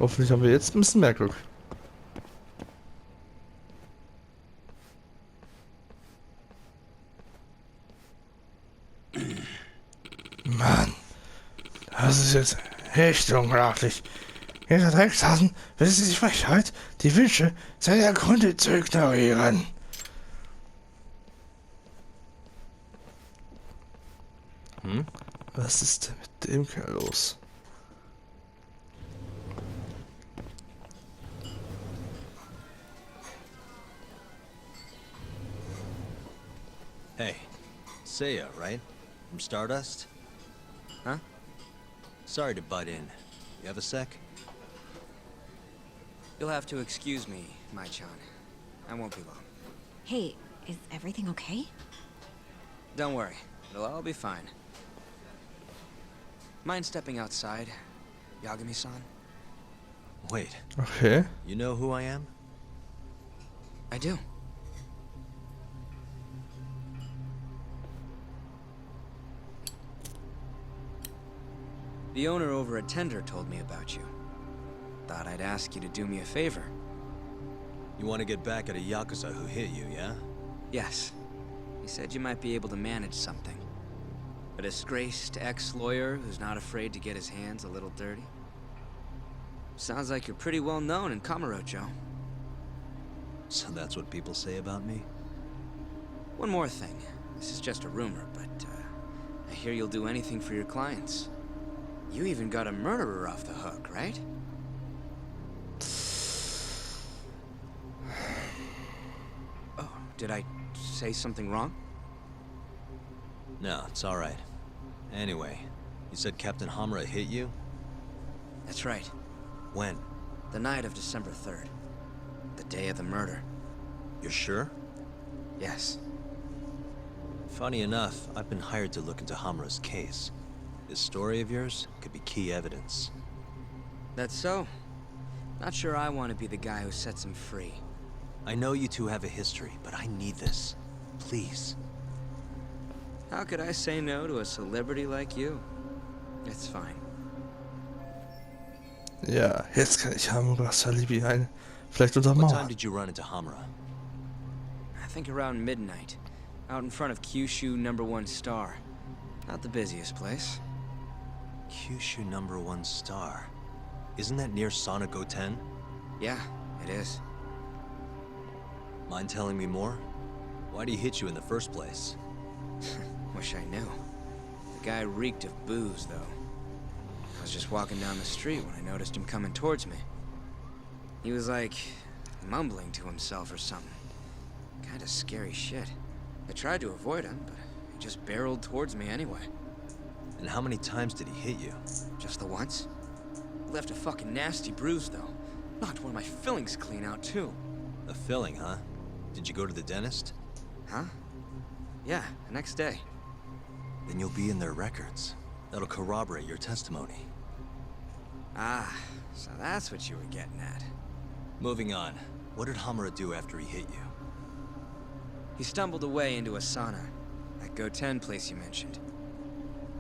Hoffentlich haben wir jetzt ein bisschen mehr Glück. Mann, das ist jetzt echt unglaublich. Dieser Dreckshasen besitzt die Frechheit, die Wünsche seiner Kunde zu ignorieren. Was ist denn mit dem Kerl los? Hey, Seiya, right? From Stardust? Huh? Sorry to butt in. You have a sec? You'll have to excuse me, Mai-chan. I won't be long. Hey, is everything okay? Don't worry, it'll all be fine. Mind stepping outside, Yagami-san? Wait, Okay. you know who I am? I do. The owner over at Tender told me about you. Thought I'd ask you to do me a favor. You want to get back at a Yakuza who hit you, yeah? Yes. He said you might be able to manage something. A disgraced ex-lawyer who's not afraid to get his hands a little dirty. Sounds like you're pretty well known in Kamurocho. So that's what people say about me? One more thing. This is just a rumor, but I hear you'll do anything for your clients. You even got a murderer off the hook, right? Oh, did I say something wrong? No, it's alright. Anyway, you said Captain Hamura hit you? That's right. When? The night of December 3rd. The day of the murder. You're sure? Yes. Funny enough, I've been hired to look into Hamura's case. This story of yours could be key evidence. That's so. Not sure I want to be the guy who sets him free. I know you two have a history, but I need this. Please. How could I say no to a celebrity like you? It's fine. Ja, jetzt kann ich Hamuras Alibi vielleicht What time untermauern. did you run into Hamura? I think around midnight. Out in front of Kyushu #1 Star. Not the busiest place. Kyushu #1 Star. Isn't that near Sonic 10? Yeah, it is. Mind telling me more? Why'd he hit you in the first place? Wish I knew. The guy reeked of booze, though. I was just walking down the street when I noticed him coming towards me. He was like, mumbling to himself or something. Kinda scary shit. I tried to avoid him, but he just barreled towards me anyway. And how many times did he hit you? Just the once. Left a fucking nasty bruise, though. Knocked one of my fillings clean out, too. A filling, huh? Did you go to the dentist? Huh? Yeah, the next day. Then you'll be in their records. That'll corroborate your testimony. Ah, so that's what you were getting at. Moving on. What did Hamura do after he hit you? He stumbled away into a sauna. That Goten place you mentioned.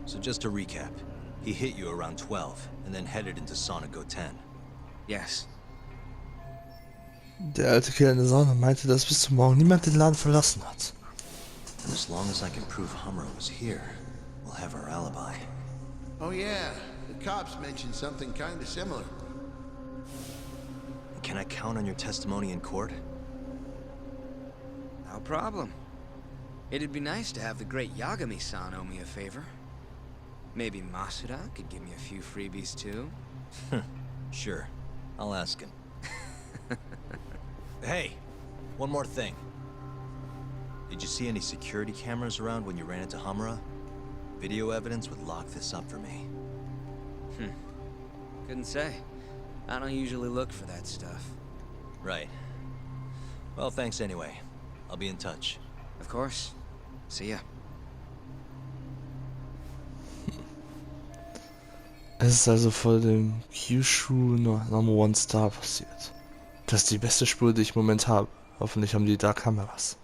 So just to recap, he hit you around 12, and then headed into Sonic 10. Yes. Der alte Kerl in der Sauna meinte, dass bis zum Morgen niemand den Laden verlassen hat. And as long as I can prove Hamura was here, we'll have our alibi. Oh yeah, the cops mentioned something kinda similar. Can I count on your testimony in court? No problem. It'd be nice to have the great Yagami-san owe me a favor. Maybe Masuda could give me a few freebies too. Sure. I'll ask him. Hey! One more thing. Did you see any security cameras around when you ran into Hamura? Video evidence would lock this up for me. Couldn't say. I don't usually look for that stuff. Right. Well, thanks anyway. I'll be in touch. Of course. See ya. Es ist also vor dem Kyushu #1 Star passiert. Das ist die beste Spur, die ich im Moment habe. Hoffentlich haben die da Kameras.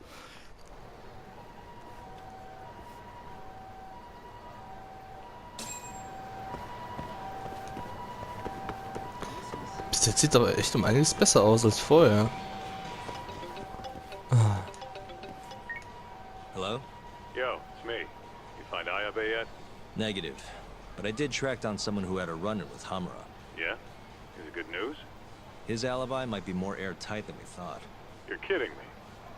Das sieht aber echt um einiges besser aus als vorher. Hello? Yo, it's me. You find Ayabe yet? Negative. But I did track down someone who had a run-in with Hamura. Yeah? Is it good news? His alibi might be more airtight than we thought. You're kidding me.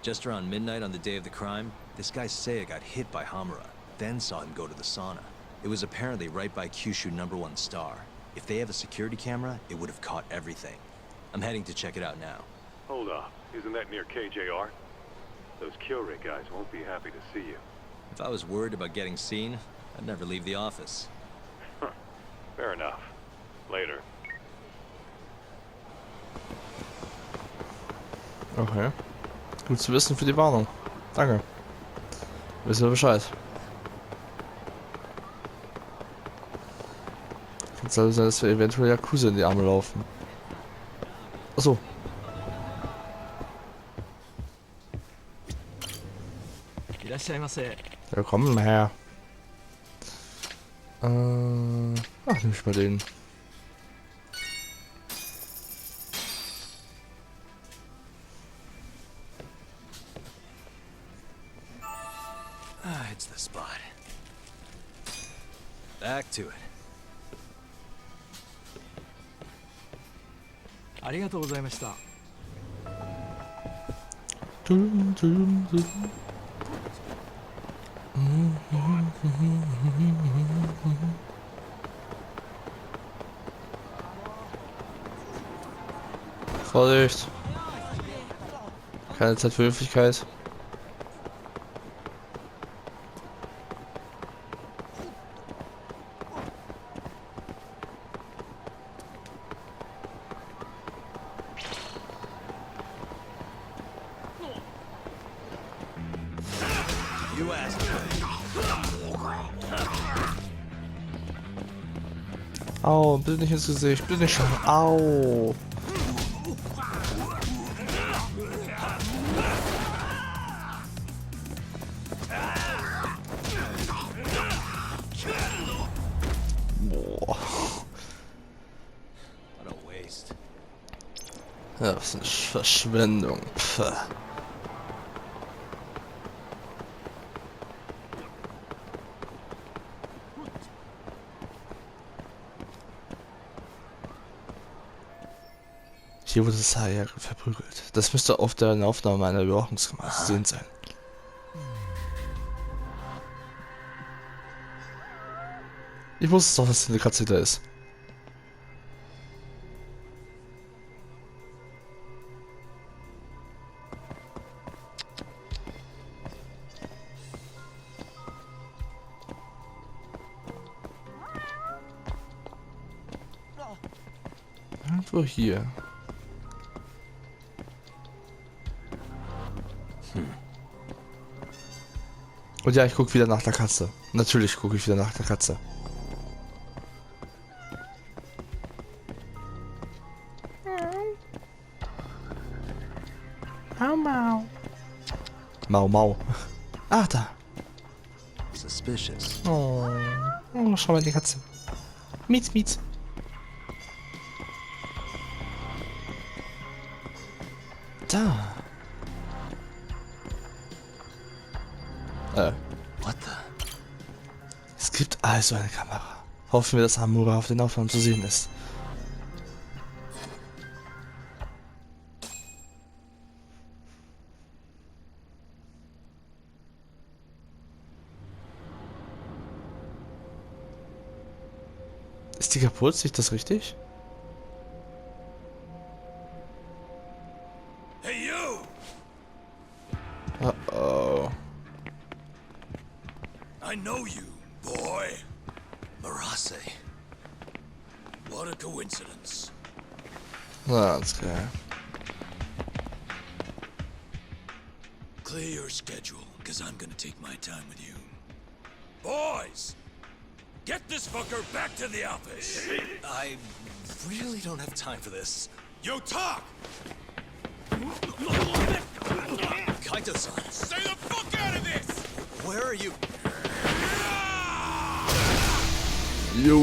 Just around midnight on the day of the crime, this guy Seiya got hit by Hamura, then saw him go to the sauna. It was apparently right by Kyushu #1 Star. If they have a security camera, it would have caught everything. I'm heading to check it out now. Hold up. Isn't that near KJR? Those Kyorai guys won't be happy to see you. If I was worried about getting seen, I'd never leave the office. Fair enough. Later. Okay. Gut zu wissen für die Warnung. Danke. Wissen wir Bescheid. Kann es also sein, dass wir eventuell Yakuza in die Arme laufen. Achso. Ja, komm mal her. Ach, nimm ich mal den. Ah, it's the spot. Back to it. ありがとうございました。Vorsicht. Keine Zeit für Höflichkeit. You asked. Au, bitte nicht ins Gesicht, bitte nicht schon. Au. Boah. What a waste. Ja, was eine Verschwendung. Pff. Hier wurde Saya verprügelt. Das müsste auf der Aufnahme einer Überwachungskamera zu sehen sein. Ich wusste doch, dass eine Katze da ist. Irgendwo hier. Und ja, ich gucke wieder nach der Katze. Natürlich gucke ich wieder nach der Katze. Mau Mau. Mau Mau. Ah, da. Suspicious. Oh, schau mal die Katze. Mietz, mietz. Da. What the? Es gibt also eine Kamera. Hoffen wir, dass Hamura auf den Aufnahmen zu sehen ist. Ist die kaputt? Sehe ich das richtig? Hey you! Oh. I know you, boy. Marase. What a coincidence. Na, alles klar. Clear your schedule, because I'm gonna take my time with you. Boys! Get this fucker back to the office! I really don't have time for this. Yo, talk! Kaito-san! Stay the fuck out of this! Where are you? Jo.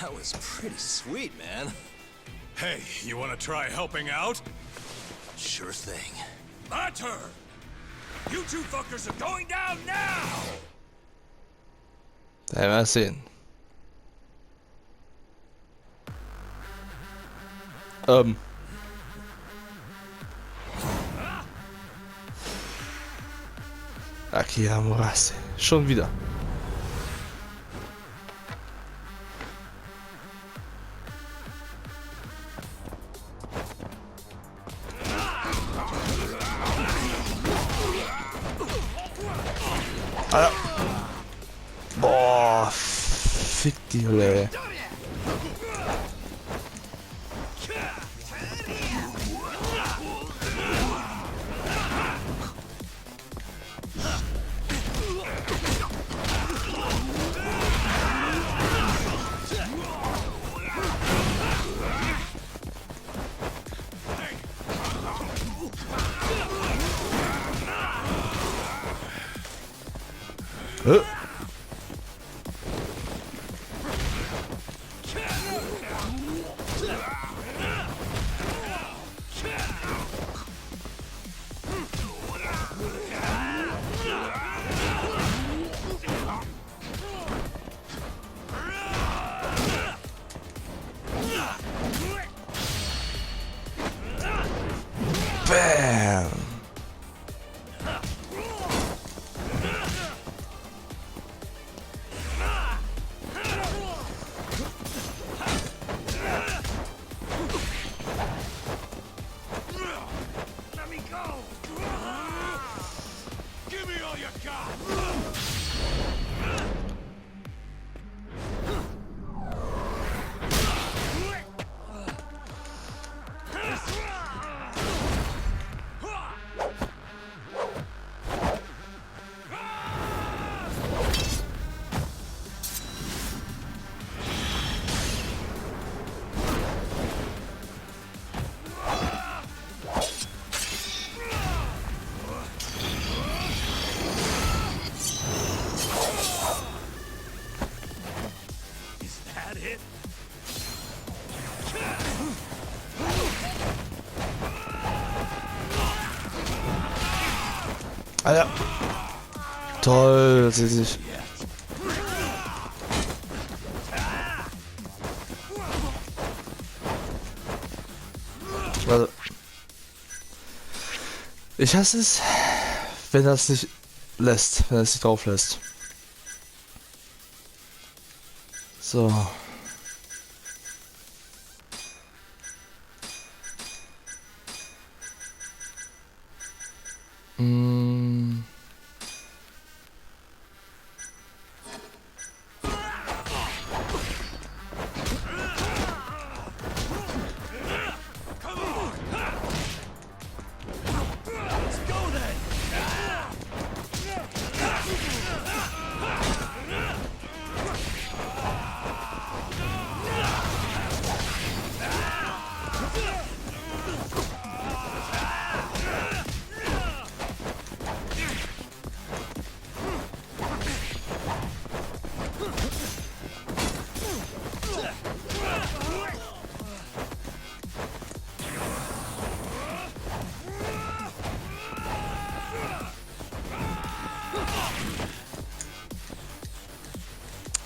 That was pretty sweet, man. Hey, you wanna try helping out? Sure thing. My turn! You two fuckers are going down now! Da werden wir sehen. Akira Murase. Schon wieder. Alter. Boah, fick die Hölle, ey. Bam! Let me go! Give me all you got! Is that it? Alter. Toll, das ist sich. Also, ich hasse es, wenn das nicht lässt, wenn das nicht drauf lässt. So.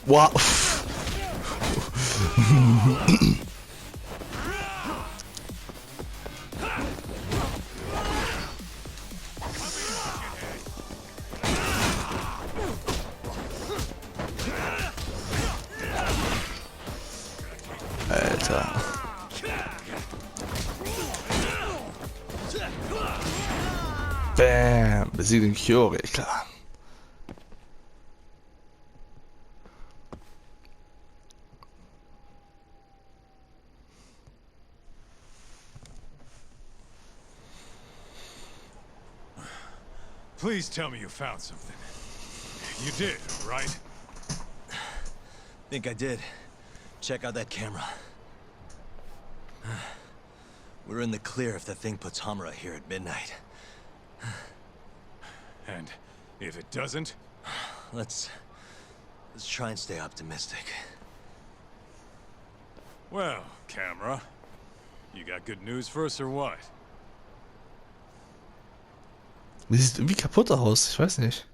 Wow. Alter. Bam. Besiegt den Kyori, klar. Please tell me you found something. You did, right? Think I did. Check out that camera. We're in the clear if the thing puts Hamura here at midnight. And if it doesn't? Let's try and stay optimistic. Well, camera. You got good news for us or what? Die sieht irgendwie kaputt aus, ich weiß nicht.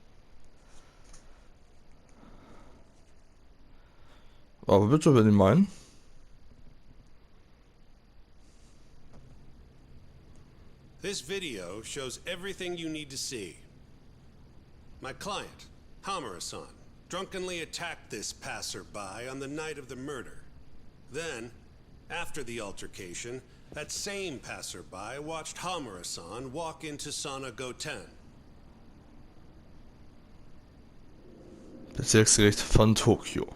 Aber bitte, wenn die meinen. This video shows everything you need to see. My client, Hamura-san, drunkenly attacked this passerby on the night of the murder. Then, after the altercation, that same passerby watched Hamura-san walk into Sana Goten. Bezirksgericht von Tokio.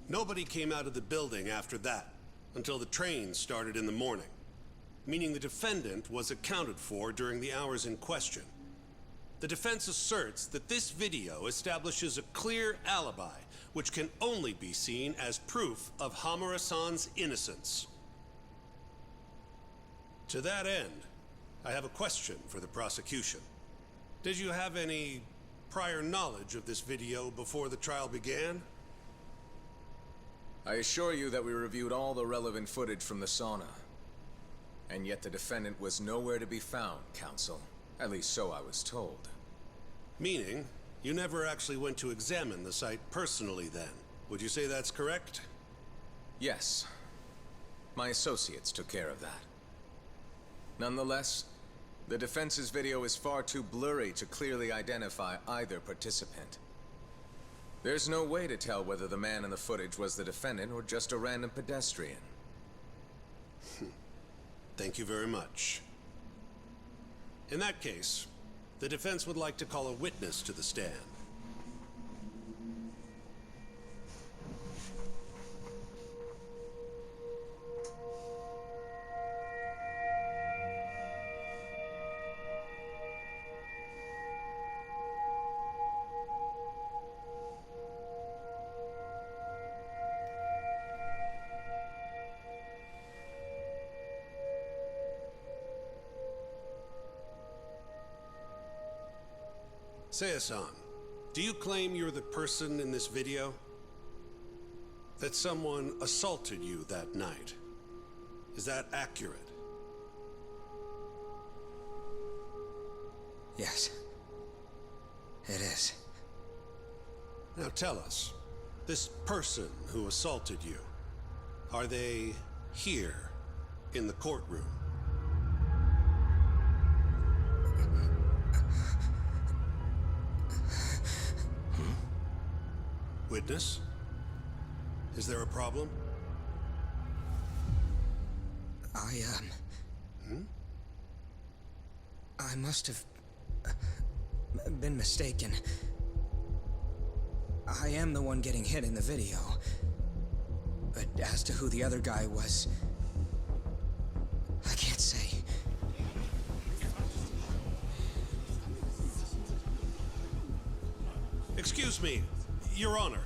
Nobody came out of the building after that, until the train started in the morning, meaning the defendant was accounted for during the hours in question. The defense asserts that this video establishes a clear alibi, which can only be seen as proof of Hamura-san's innocence. To that end, I have a question for the prosecution. Did you have any prior knowledge of this video before the trial began? I assure you that we reviewed all the relevant footage from the sauna. And yet the defendant was nowhere to be found, counsel. At least so I was told. Meaning, you never actually went to examine the site personally then. Would you say that's correct? Yes. My associates took care of that. Nonetheless, the defense's video is far too blurry to clearly identify either participant. There's no way to tell whether the man in the footage was the defendant or just a random pedestrian. Thank you very much. In that case, the defense would like to call a witness to the stand. Seiya-san, do you claim you're the person in this video? That someone assaulted you that night? Is that accurate? Yes. It is. Now tell us, this person who assaulted you, are they here in the courtroom? Witness? Is there a problem? I must have been mistaken. I am the one getting hit in the video. But as to who the other guy was, I can't say. Excuse me, Your Honor.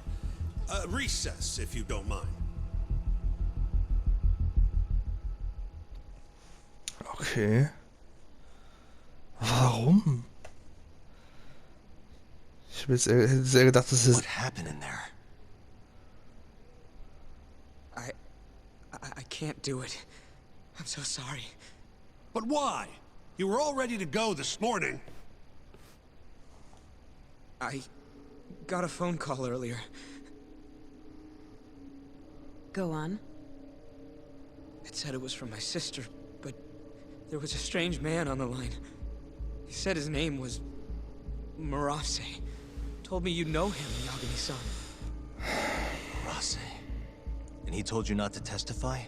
Recess, if you don't mind. Okay. Warum? Ich hätte sehr gedacht, das ist... What happened in there? I can't do it. I'm so sorry. But why? You were all ready to go this morning. I got a phone call earlier. Go on. It said it was from my sister, but there was a strange man on the line. He said his name was Murase. Told me you know him, Yagami-san. Rase. And he told you not to testify?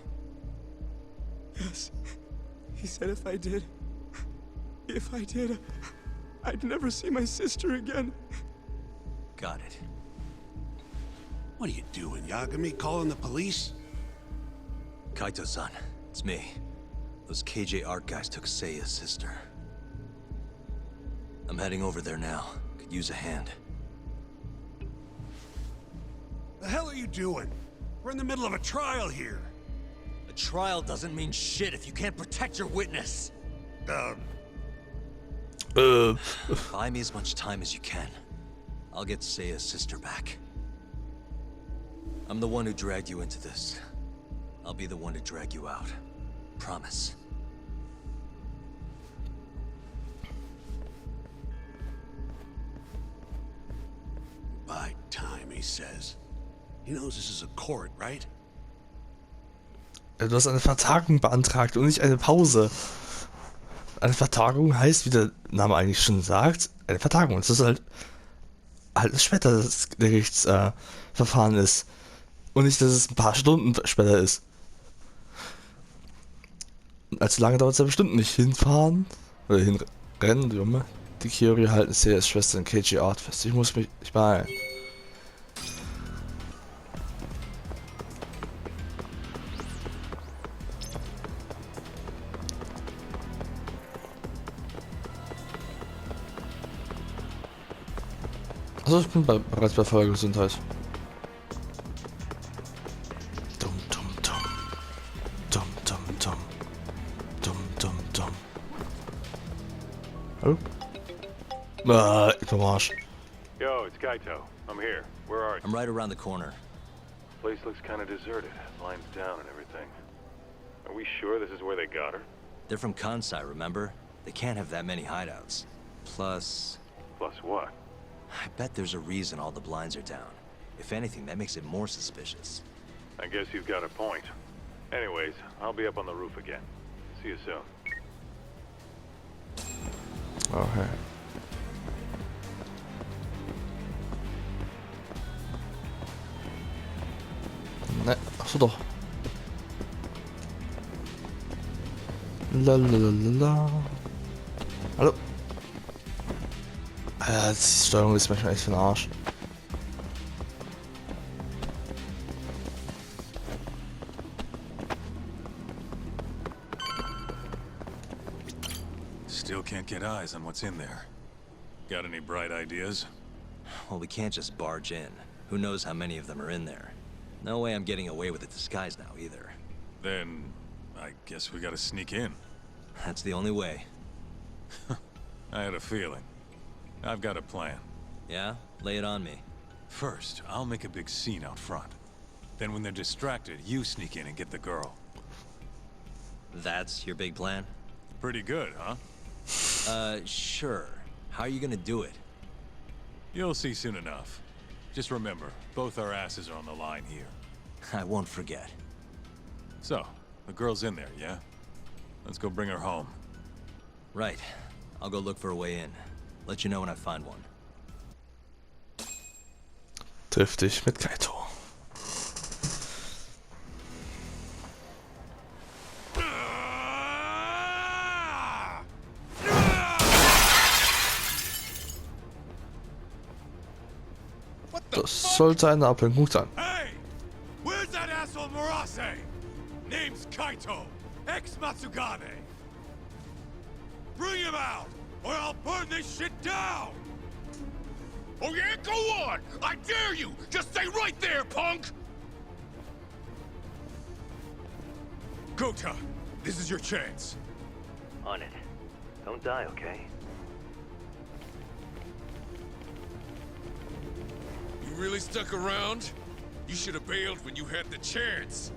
Yes. He said if I did, I'd never see my sister again. Got it. What are you doing, Yagami? Calling the police? Kaito-san, it's me. Those KJ art guys took Seiya's sister. I'm heading over there now. Could use a hand. The hell are you doing? We're in the middle of a trial here. A trial doesn't mean shit if you can't protect your witness. Buy me as much time as you can. I'll get Seiya's sister back. I'm the one who dragged you into this. I'll be the one to drag you out. Promise. By time, he says. He knows this is a court, right? Du hast eine Vertagung beantragt und nicht eine Pause. Eine Vertagung heißt, wie der Name eigentlich schon sagt, eine Vertagung. Es ist halt später das Gerichtsverfahren ist. Und nicht, dass es ein paar Stunden später ist. Allzu lange dauert es ja bestimmt nicht. Hinfahren oder hinrennen, Junge. Die Kiori halten CS Schwester in KG Art fest. Ich muss mich beeilen. Also ich bin bereits bei voller Gesundheit. Dumm, dumm, dumm. Dumm, dumm, dumm. Dumm, dumm, dumm. Hallo? Ich bin am Arsch. Yo, it's Kaito. I'm here. Where are you? I'm right around the corner. Place looks kind of deserted. Blinds down and everything. Are we sure this is where they got her? They're from Kansai, remember? They can't have that many hideouts. Plus, Plus what? I bet there's a reason all the blinds are down. If anything, that makes it more suspicious. I guess you've got a point. Anyways, I'll be up on the roof again. See you soon. Okay. Ne, achso doch. Lalalala. Hallo. Die Steuerung ist manchmal echt für den Arsch. Still can't get eyes on what's in there. Got any bright ideas? Well, we can't just barge in. Who knows how many of them are in there? No way I'm getting away with a disguise now, either. Then, I guess we gotta sneak in. That's the only way. I had a feeling. I've got a plan. Yeah? Lay it on me. First, I'll make a big scene out front. Then when they're distracted, you sneak in and get the girl. That's your big plan? Pretty good, huh? Sure. How are you gonna do it? You'll see soon enough. Just remember, both our asses are on the line here. I won't forget. So, the girl's in there, yeah? Let's go bring her home. Right. I'll go look for a way in. Let you know when I find one. Triff dich mit Kaito. Das sollte eine Ablenkung sein. Hey! Where's that asshole Murase? Name's Kaito, ex-Matsugane. Bring him out, or I'll burn this shit down! Oh yeah, go on! I dare you! Just stay right there, punk! Gota, this is your chance. On it. Don't die, okay? You really stuck around? You should have bailed when you had the chance.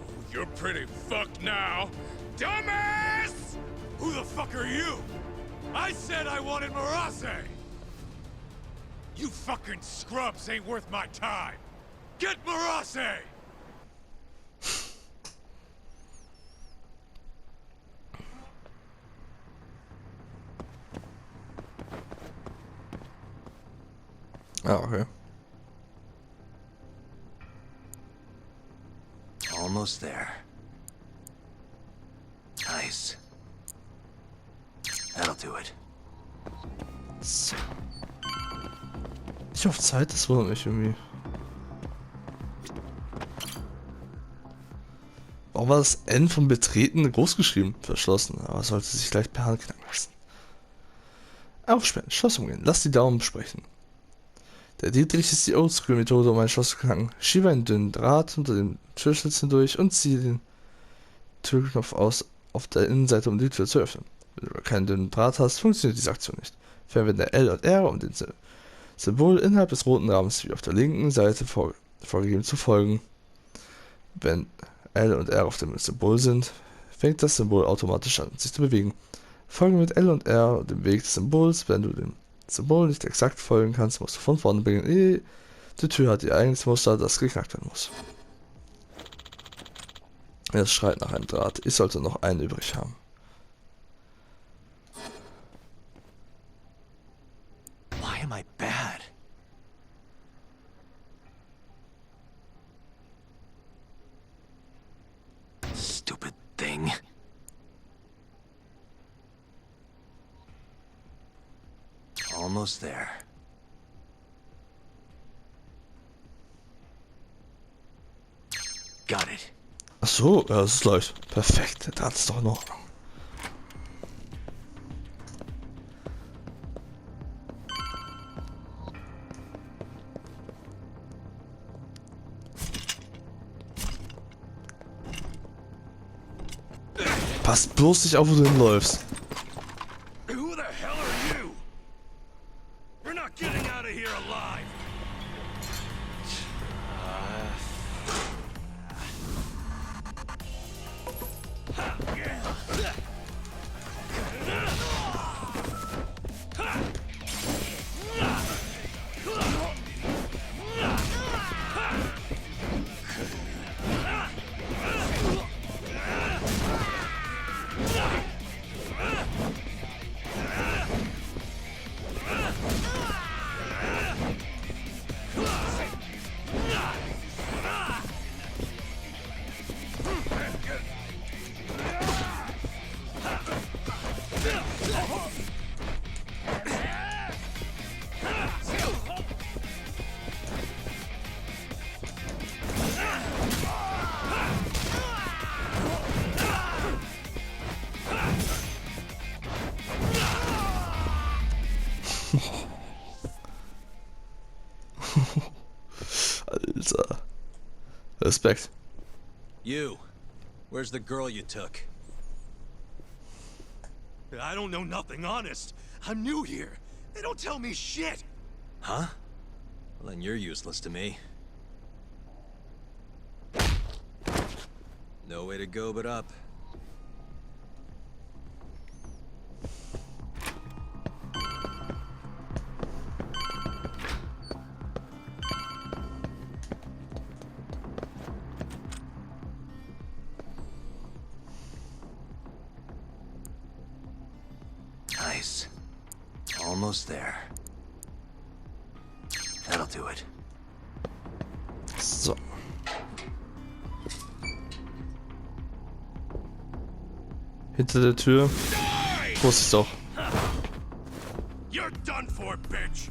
Oh, you're pretty fucked now. Dumbass! Who the fuck are you? I said I wanted Murase! You fucking scrubs ain't worth my time! Get Murase! Ah, okay. Almost there. Nice. That'll do it. So. Nicht auf Zeit, das wundert mich irgendwie. Warum war das N vom Betreten groß geschrieben? Verschlossen, aber sollte sich gleich per Hand knacken lassen. Aufsperren, Schloss umgehen, lass die Daumen sprechen. Der Dietrich ist die Oldschool-Methode, um ein Schloss zu knacken. Schiebe einen dünnen Draht unter den Türschlitz hindurch und ziehe den Türknopf aus auf der Innenseite, um die Tür zu öffnen. Wenn du keinen dünnen Draht hast, funktioniert diese Aktion nicht. Verwende L und R, um den Symbol innerhalb des roten Rahmens wie auf der linken Seite vorgegeben zu folgen. Wenn L und R auf dem Symbol sind, fängt das Symbol automatisch an, sich zu bewegen. Folge mit L und R dem Weg des Symbols. Wenn du dem Symbol nicht exakt folgen kannst, musst du von vorne beginnen. Die Tür hat ihr eigenes Muster, das geknackt werden muss. Es schreit nach einem Draht. Ich sollte noch einen übrig haben. Why am I bad? Stupid thing. Almost there. Got it. Ach so, ja, das ist läuft. Perfekt, der Draht ist doch in Ordnung. Pass bloß nicht auf, wo du hinläufst. Who the hell are you? We're not getting out of here alive. Alter. Respekt. You. Where's the girl you took? I don't know nothing, honest. I'm new here. They don't tell me shit. Huh? Well, then you're useless to me. No way to go but up. Nice. Almost there. That'll do it. So. Hinter der Tür. Wusste ich doch. You're done for, bitch.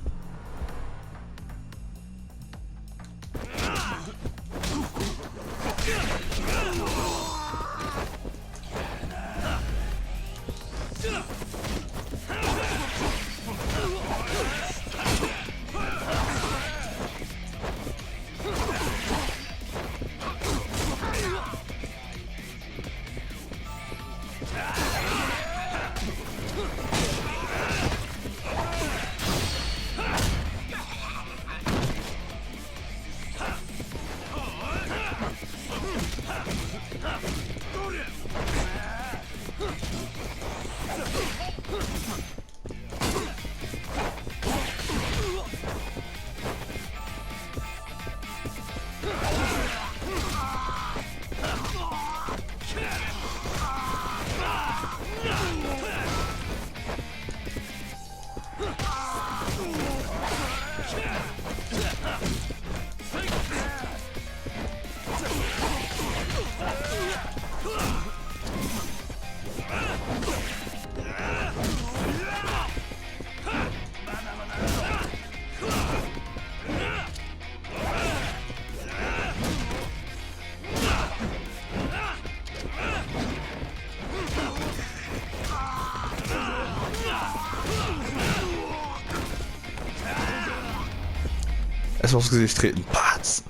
Erstmal aufs Gesicht treten. Patz.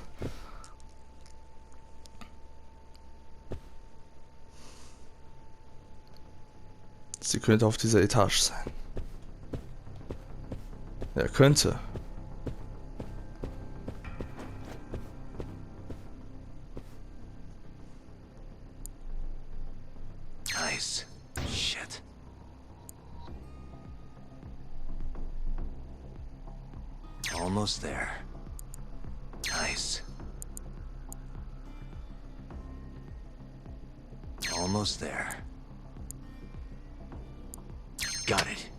Sie könnte auf dieser Etage sein. Ja, könnte. Nice. Shit. Almost there. Nice. Almost there. Got it.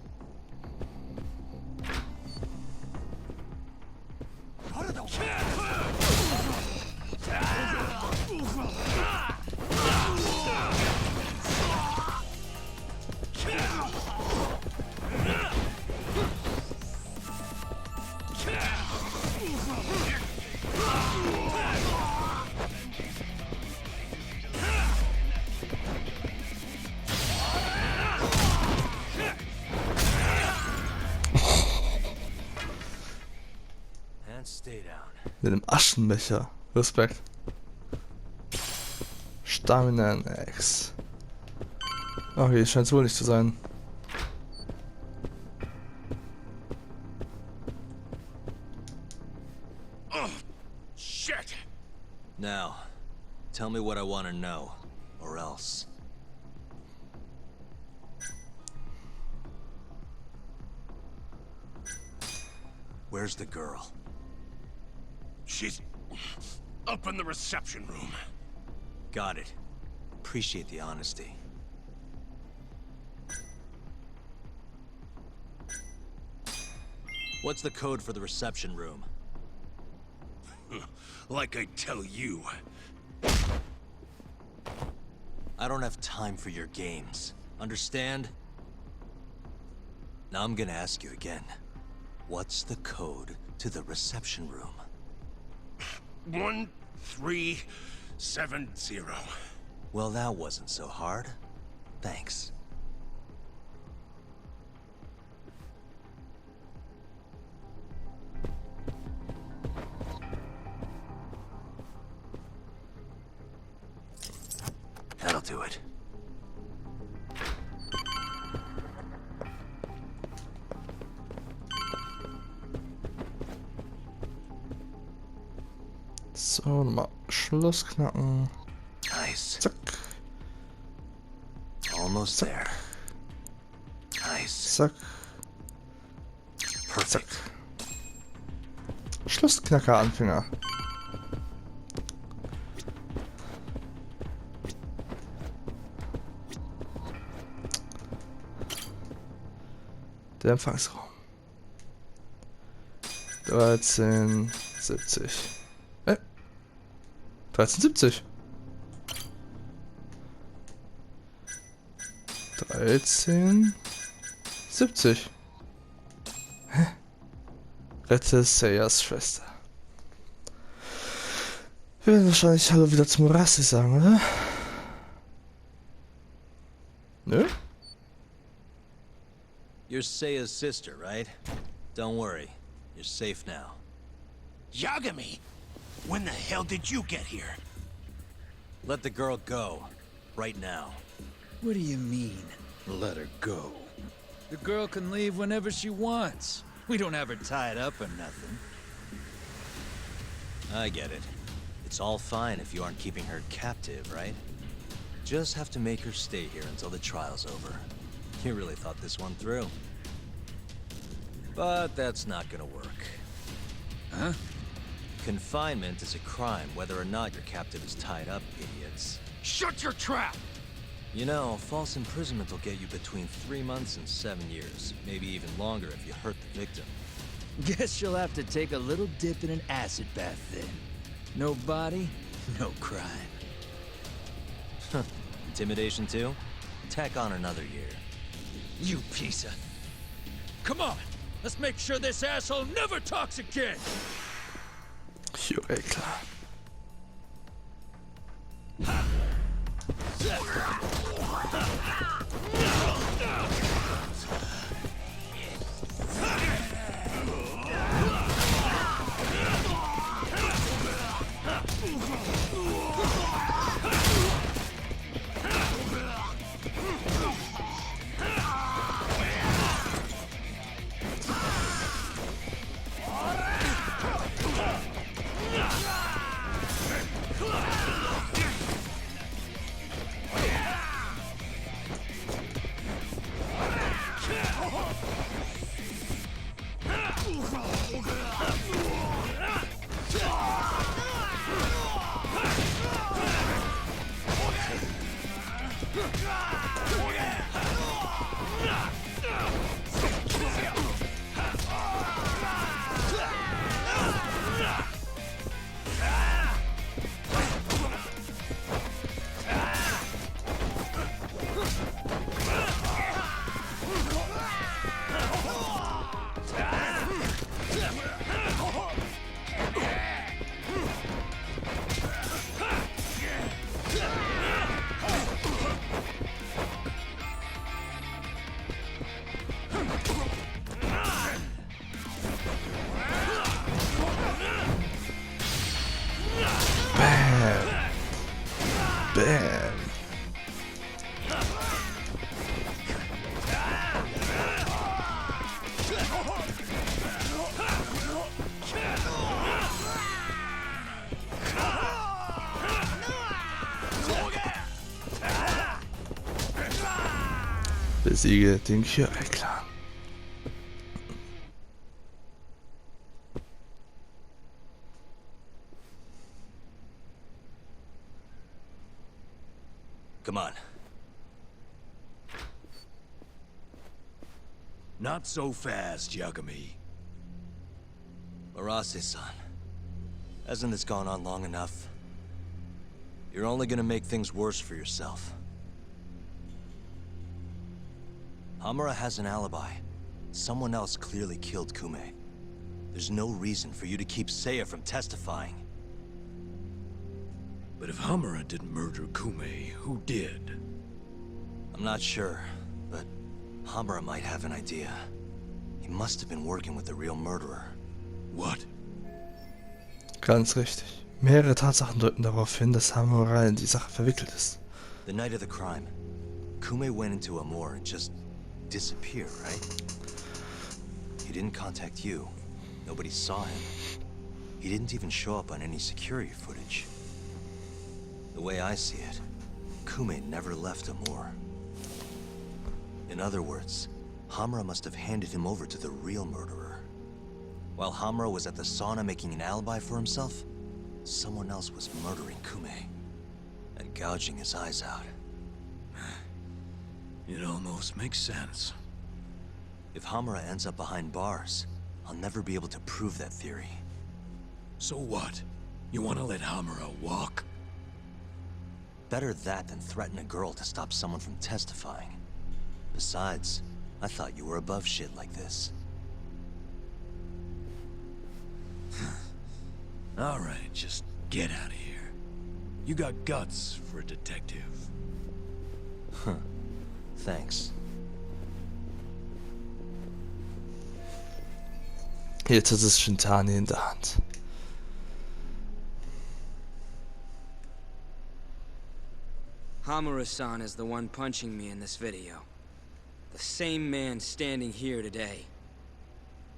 And stay down. Mit dem Aschenbecher. Respekt. Stamina X. Okay, scheint es wohl nicht zu sein. Shit! Now, tell me what I want to know, or else. Where's the girl? She's up in the reception room. Got it. Appreciate the honesty. What's the code for the reception room? Like I tell you. I don't have time for your games. Understand? Now I'm gonna ask you again. What's the code to the reception room? 1370. Well, that wasn't so hard. Thanks. That'll do it. So, nochmal Schloss knacken. Nice. Zack, Almost there. Nice. zack, Perfect. zack. Schlossknacker-Anfänger. Der Empfangsraum. 1370. 1370. 1370. Hä? Rette Sayers Schwester. Wir werden wahrscheinlich Hallo wieder zum Rassi sagen, oder? Nö? You're Seiya's sister, right? Don't worry. You're safe now. Yagami! When the hell did you get here? Let the girl go. Right now. What do you mean, let her go? The girl can leave whenever she wants. We don't have her tied up or nothing. I get it. It's all fine if you aren't keeping her captive, right? Just have to make her stay here until the trial's over. You really thought this one through. But that's not gonna work. Huh? Confinement is a crime whether or not your captive is tied up, idiots. Shut your trap! You know, false imprisonment will get you between 3 months and 7 years. Maybe even longer if you hurt the victim. Guess you'll have to take a little dip in an acid bath then. No body, no crime. Intimidation too? Tack on another year. You piece of... Come on! Let's make sure this asshole never talks again! Jo, ey, klar. Bam. Besiege den Kyrie-Clan. Come on. Not so fast, Yagami. Arase-san, hasn't this gone on long enough? You're only gonna make things worse for yourself. Hamura has an alibi. Someone else clearly killed Kume. There's no reason for you to keep Seiya from testifying. But if Hamura didn't murder Kume, who did? I'm not sure, but Hamura might have an idea. He must have been working with the real murderer. What? Ganz richtig. Mehrere Tatsachen deuten darauf hin, dass Hamura in die Sache verwickelt ist. The night of the crime, Kume went into a moor and just disappeared, right? He didn't contact you. Nobody saw him. He didn't even show up on any security footage. The way I see it, Kume never left a moor. In other words, Hamura must have handed him over to the real murderer. While Hamura was at the sauna making an alibi for himself, someone else was murdering Kume and gouging his eyes out. It almost makes sense. If Hamura ends up behind bars, I'll never be able to prove that theory. So what? You want to let Hamura walk? Better that than threaten a girl to stop someone from testifying. Besides, I thought you were above shit like this. All right, just get out of here. You got guts for a detective. Huh. Thanks. Jetzt hat es Shintani in der Hand. Hamura-san is the one punching me in this video. The same man standing here today.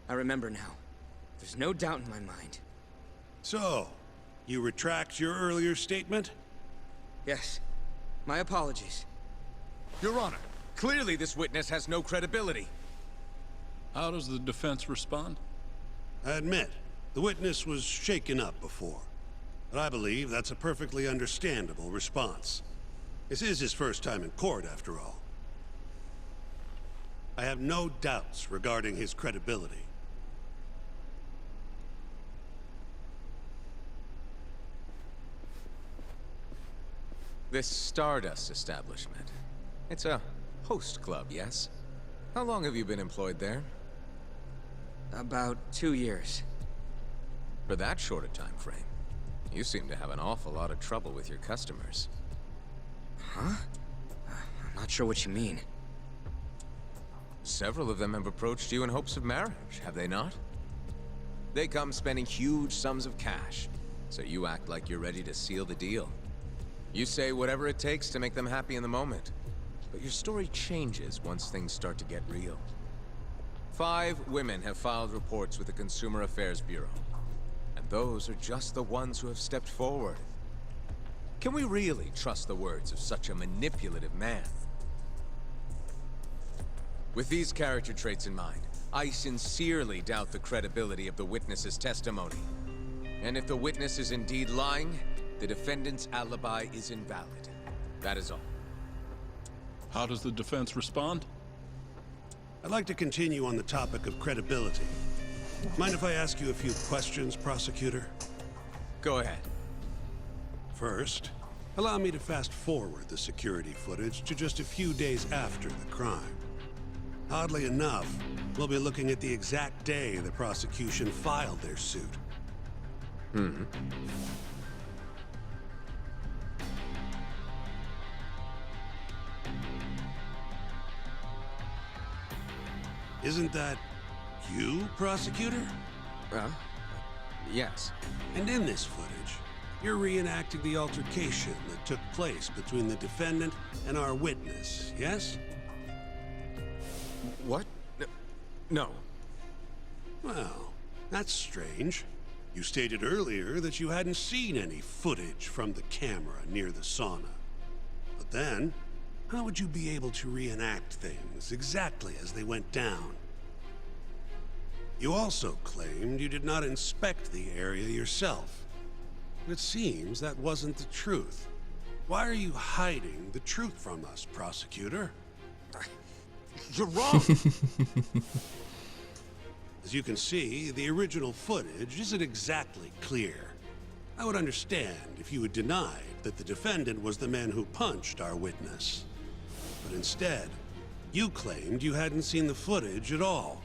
I remember now. There's no doubt in my mind. So, you retract your earlier statement? Yes. My apologies. Your Honor, clearly this witness has no credibility. How does the defense respond? I admit, the witness was shaken up before. But I believe that's a perfectly understandable response. This is his first time in court, after all. I have no doubts regarding his credibility. This Stardust establishment. It's a host club, yes? How long have you been employed there? About 2 years. For that short a time frame, you seem to have an awful lot of trouble with your customers. Huh? I'm not sure what you mean. Several of them have approached you in hopes of marriage, have they not? They come spending huge sums of cash, so you act like you're ready to seal the deal. You say whatever it takes to make them happy in the moment, but your story changes once things start to get real. 5 women have filed reports with the Consumer Affairs Bureau, and those are just the ones who have stepped forward. Can we really trust the words of such a manipulative man? With these character traits in mind, I sincerely doubt the credibility of the witness's testimony. And if the witness is indeed lying, the defendant's alibi is invalid. That is all. How does the defense respond? I'd like to continue on the topic of credibility. Mind if I ask you a few questions, prosecutor? Go ahead. First, allow me to fast forward the security footage to just a few days after the crime. Oddly enough, we'll be looking at the exact day the prosecution filed their suit. Mm-hmm. Isn't that you, prosecutor? Yes. And in this footage, You're reenacting the altercation that took place between the defendant and our witness, yes? What? No. Well, that's strange. You stated earlier that you hadn't seen any footage from the camera near the sauna. But then, how would you be able to reenact things exactly as they went down? You also claimed you did not inspect the area yourself. It seems that wasn't the truth. Why are you hiding the truth from us, prosecutor? You're wrong! As you can see, the original footage isn't exactly clear. I would understand if you had denied that the defendant was the man who punched our witness. But instead, you claimed you hadn't seen the footage at all.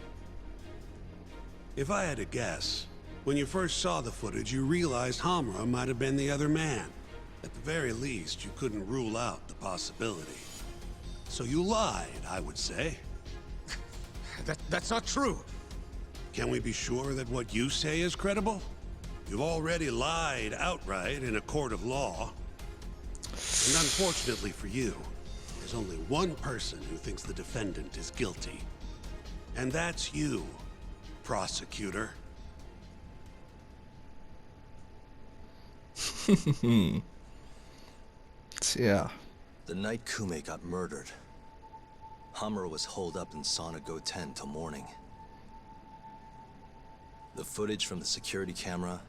If I had to guess, when you first saw the footage, you realized Hamura might have been the other man. At the very least, you couldn't rule out the possibility. So you lied, I would say. That's not true. Can we be sure that what you say is credible? You've already lied outright in a court of law. And unfortunately for you, there's only one person who thinks the defendant is guilty. And that's you, prosecutor. Yeah. The night Kume got murdered, Hamura was holed up in Sauna Go 10 till morning. The footage from the security camera,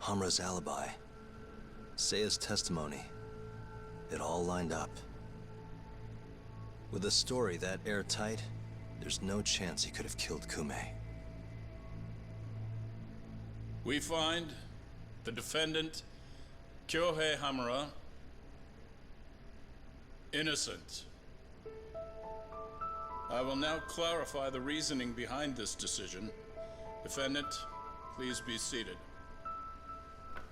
Hamura's alibi, Seiya's testimony, it all lined up. With a story that airtight, there's no chance he could have killed Kume. We find the defendant, Kyohei Hamura, innocent. I will now clarify the reasoning behind this decision. Defendant, please be seated.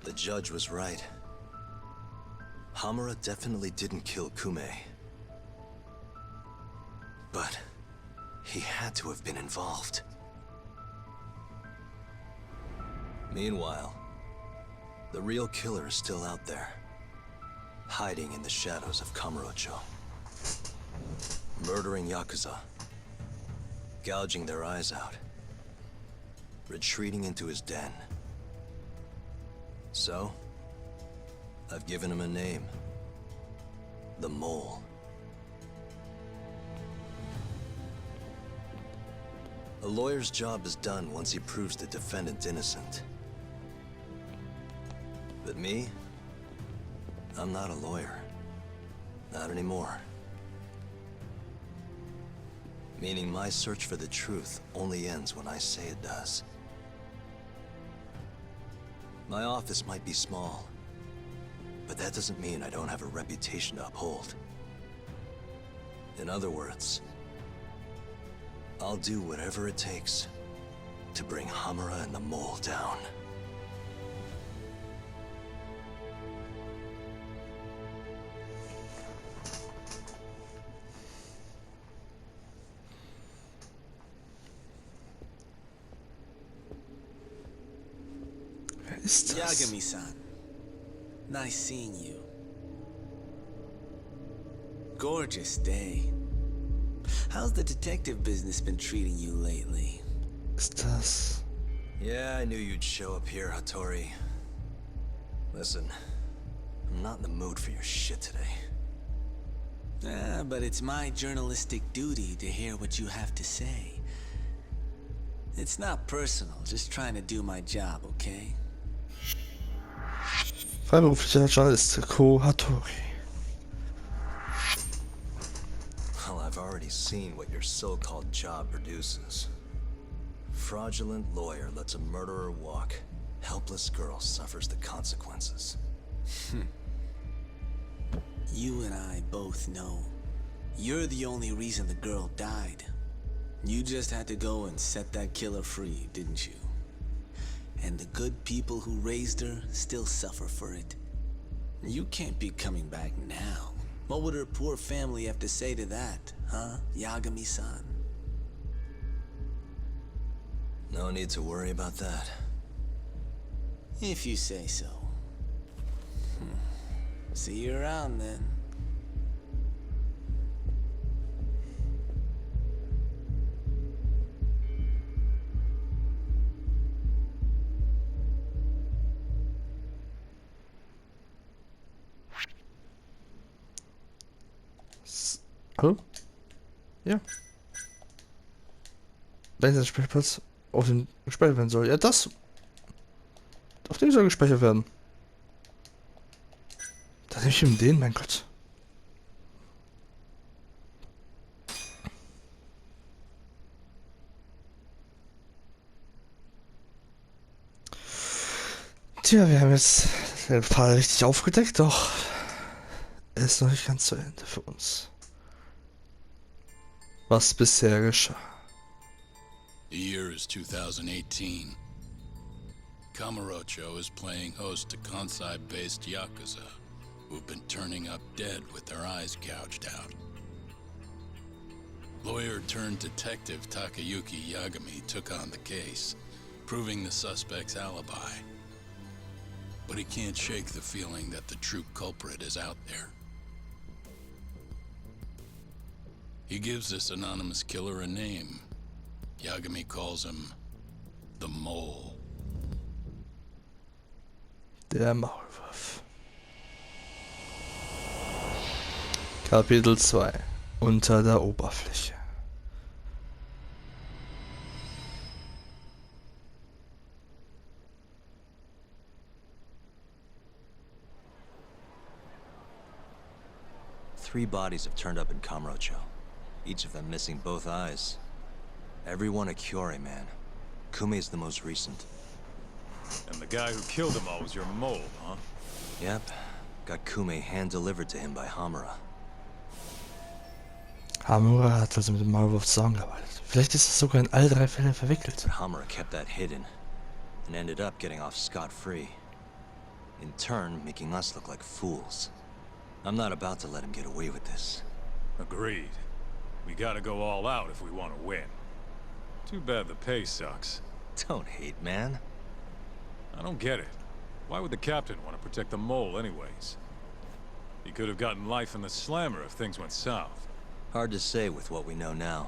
The judge was right. Hamura definitely didn't kill Kume. But he had to have been involved. Meanwhile, the real killer is still out there, hiding in the shadows of Kamurocho. Murdering Yakuza, gouging their eyes out, retreating into his den. So, I've given him a name. The Mole. A lawyer's job is done once he proves the defendant innocent. But me? I'm not a lawyer. Not anymore. Meaning my search for the truth only ends when I say it does. My office might be small, but that doesn't mean I don't have a reputation to uphold. In other words, I'll do whatever it takes to bring Hamura and the Mole down. Yagami-san, nice seeing you. Gorgeous day. How's the detective business been treating you lately? Estás. Yeah, I knew you'd show up here, Hattori. Listen, I'm not in the mood for your shit today. But it's my journalistic duty to hear what you have to say. It's not personal, just trying to do my job, okay? Freiberuflicher Journalist Ko Hattori. Well, I've already seen what your so-called job produces. Fraudulent lawyer lets a murderer walk. Helpless girl suffers the consequences. You and I both know. You're the only reason the girl died. You just had to go and set that killer free, didn't you? And the good people who raised her still suffer for it. You can't be coming back now. What would her poor family have to say to that, huh, Yagami-san? No need to worry about that. If you say so. See you around then. Hallo? Ja. Wenn der Spielplatz auf dem gespeichert werden soll. Ja, das. Auf dem soll gespeichert werden. Dann nehme ich ihm den, mein Gott. Tja, wir haben jetzt den Fall richtig aufgedeckt, doch er ist noch nicht ganz zu Ende für uns. Was bisher geschah. The year is 2018. Kamurocho is playing host to Kansai-based Yakuza, who've been turning up dead with their eyes gouged out. Lawyer-turned-detective Takayuki Yagami took on the case, proving the suspect's alibi. But he can't shake the feeling that the true culprit is out there. He gives this anonymous killer a name. Yagami calls him the Mole. Der Maulwurf. Kapitel 2. Unter der Oberfläche. Three bodies have turned up in Kamurocho, each of them missing both eyes. Everyone a Kyorei man. Kume's the most recent. And the guy who killed them all was your mole, huh? Yep. Got Kume hand-delivered to him by Hamura. Hamura hat also mit dem Maulwurf zusammengearbeitet. Vielleicht ist es sogar in all drei Fälle verwickelt. But Hamura kept that hidden, and ended up getting off scot-free. In turn, making us look like fools. I'm not about to let him get away with this. Agreed. We gotta go all out if we want to win. Too bad the pay sucks. Don't hate, man. I don't get it. Why would the captain want to protect the mole anyways? He could have gotten life in the slammer if things went south. Hard to say with what we know now.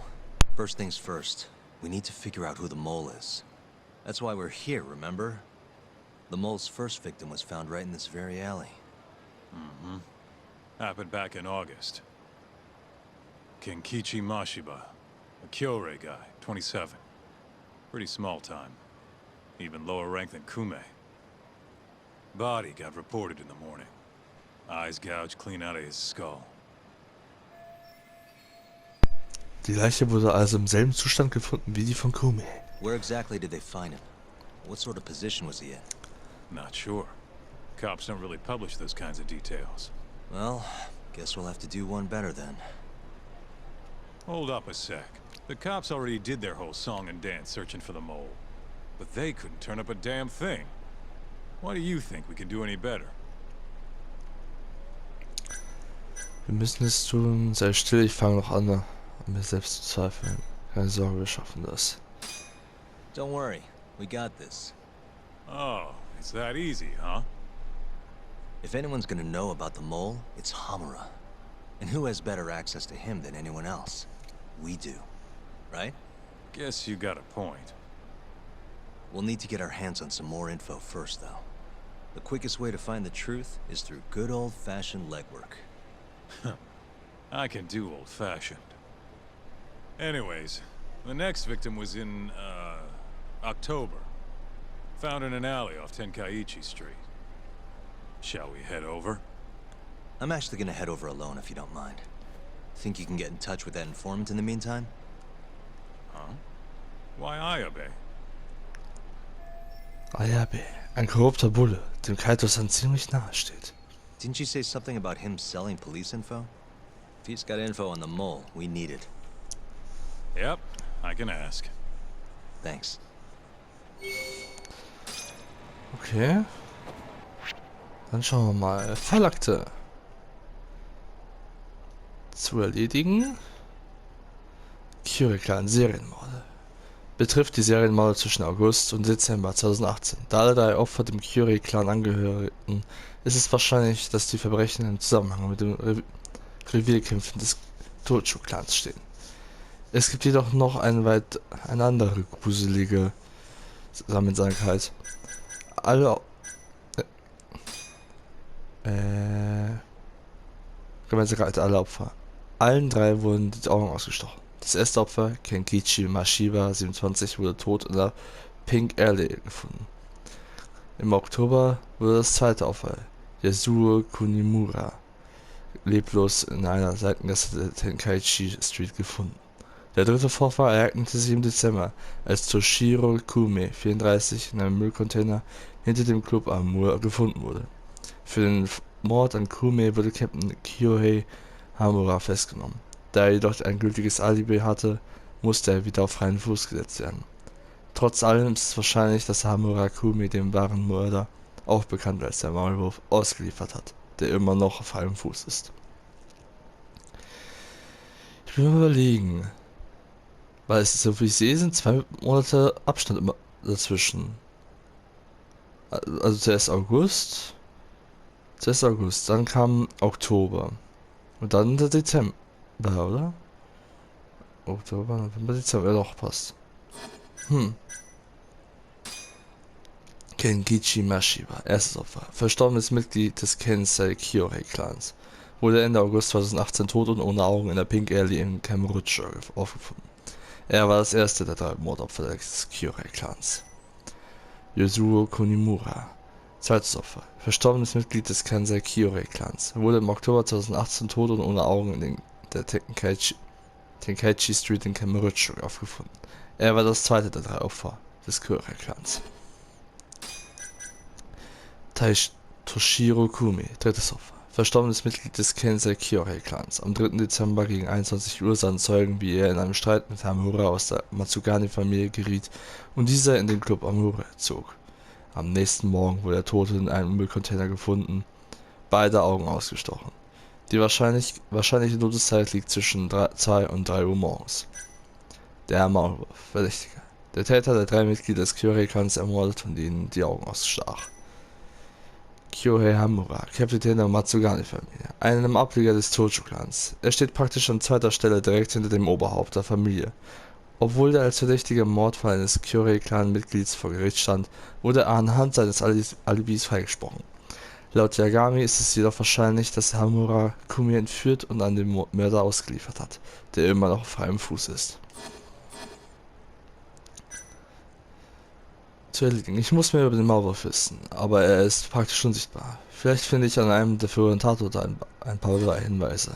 First things first, we need to figure out who the mole is. That's why we're here, remember? The mole's first victim was found right in this very alley. Mm-hmm. Happened back in August. Kenkichi Mashiba, a Kyorei guy, 27. Pretty small time. Even lower rank than Kume. Body got reported in the morning. Eyes gouged clean out of his skull. Die Leiche wurde also im selben Zustand gefunden wie die von Kume. Where exactly did they find him? What sort of position was he in? Not sure. Cops don't really publish those kinds of details. Well, guess we'll have to do one better then. Hold up a sec. The cops already did their whole song and dance searching for the mole. But they couldn't turn up a damn thing. Why do you think we can do any better? Wir müssen es tun. Sei still, ich fange noch an mir selbst zu zweifeln. Keine Sorge, wir schaffen das. Don't worry, we got this. Oh, it's that easy, huh? If anyone's gonna know about the mole, it's Hamura. And who has better access to him than anyone else? We do. Right? Guess you got a point. We'll need to get our hands on some more info first, though. The quickest way to find the truth is through good old-fashioned legwork. I can do old-fashioned. Anyways, the next victim was in, October. Found in an alley off Tenkaichi Street. Shall we head over? I'm actually gonna head over alone if you don't mind. Think you can get in touch with that informant in the meantime? Huh? Why Ayabe? Ayabe, ein korrupter Bulle, dem Kaito-san ziemlich nahe steht. Didn't you say something about him selling police info? If he's got info on the mole, we need it. Yep, I can ask. Thanks. Okay. Dann schauen wir mal. Fallakte. Zu erledigen. Kyorei-Clan Serienmorde. betrifft die Serienmorde zwischen August und Dezember 2018. Da alle 3 Opfer dem Curie-Clan angehörten, ist es wahrscheinlich, dass die Verbrechen im Zusammenhang mit den Revierkämpfen des Tojo-Clans stehen. Es gibt jedoch noch eine andere gruselige Gemeinsamkeit. Alle Gemeinsamkeit aller Opfer. Allen 3 wurden die Augen ausgestochen. Das erste Opfer, Kenkichi Mashiba, 27, wurde tot in der Pink Alley gefunden. Im Oktober wurde das zweite Opfer, Yasuo Kunimura, leblos in einer Seitengasse der Tenkaichi Street gefunden. Der dritte Vorfall ereignete sich im Dezember, als Toshiro Kume, 34, in einem Müllcontainer hinter dem Club Amur gefunden wurde. Für den Mord an Kume wurde Captain Kyohei Hamura festgenommen. Da er jedoch ein gültiges Alibi hatte, musste er wieder auf freien Fuß gesetzt werden. Trotz allem ist es wahrscheinlich, dass Hamura Kume den wahren Mörder, auch bekannt als der Maulwurf, ausgeliefert hat, der immer noch auf freiem Fuß ist. Ich will mal überlegen, weil es so wie ich sehe, sind 2 Monate Abstand immer dazwischen. Also zuerst August, dann kam Oktober und dann der Dezember, oder? Oktober, November, Dezember, ja doch, passt. Kenkichi Mashiba, erstes Opfer. Verstorbenes Mitglied des Kensei Kyohei-Clans. Wurde Ende August 2018 tot und ohne Augen in der Pink Alley in Kamurocho aufgefunden. Er war das erste der 3 Mordopfer des Kyohei-Clans. Yasuo Kunimura, zweites Opfer. Verstorbenes Mitglied des Kensei Kyohei-Clans. Wurde im Oktober 2018 tot und ohne Augen in der Tenkaichi Street in Kamurocho aufgefunden. Er war das zweite der 3 Opfer des Kyohei-Clans. Toshiro Kume, drittes Opfer. Verstorbenes Mitglied des Kensei Kyohei-Clans. Am 3. Dezember gegen 21 Uhr sahen Zeugen, wie er in einem Streit mit Hamura aus der Matsugani-Familie geriet und dieser in den Club Hamura zog. Am nächsten Morgen wurde der Tote in einem Müllcontainer gefunden, beide Augen ausgestochen. Die wahrscheinliche Todeszeit liegt zwischen 2 und 3 Uhr morgens. Der Maulwurf, Verdächtiger. Der Täter, der 3 Mitglieder des Kyohei-Clans ermordet und ihnen die Augen ausstach. Kyohei Hamura, Kapitän der Matsugani-Familie, einem Ableger des Tojo-Clans. Er steht praktisch an zweiter Stelle direkt hinter dem Oberhaupt der Familie. Obwohl er als verdächtiger im Mordfall eines Kyohei-Clan-Mitglieds vor Gericht stand, wurde er anhand seines Alibis freigesprochen. Laut Yagami ist es jedoch wahrscheinlich, dass Hamura Kume entführt und an den Mörder ausgeliefert hat, der immer noch auf freiem Fuß ist. Zu erledigen. Ich muss mehr über den Maulwurf wissen, aber er ist praktisch unsichtbar. Vielleicht finde ich an einem der früheren Tatorte ein paar Hinweise.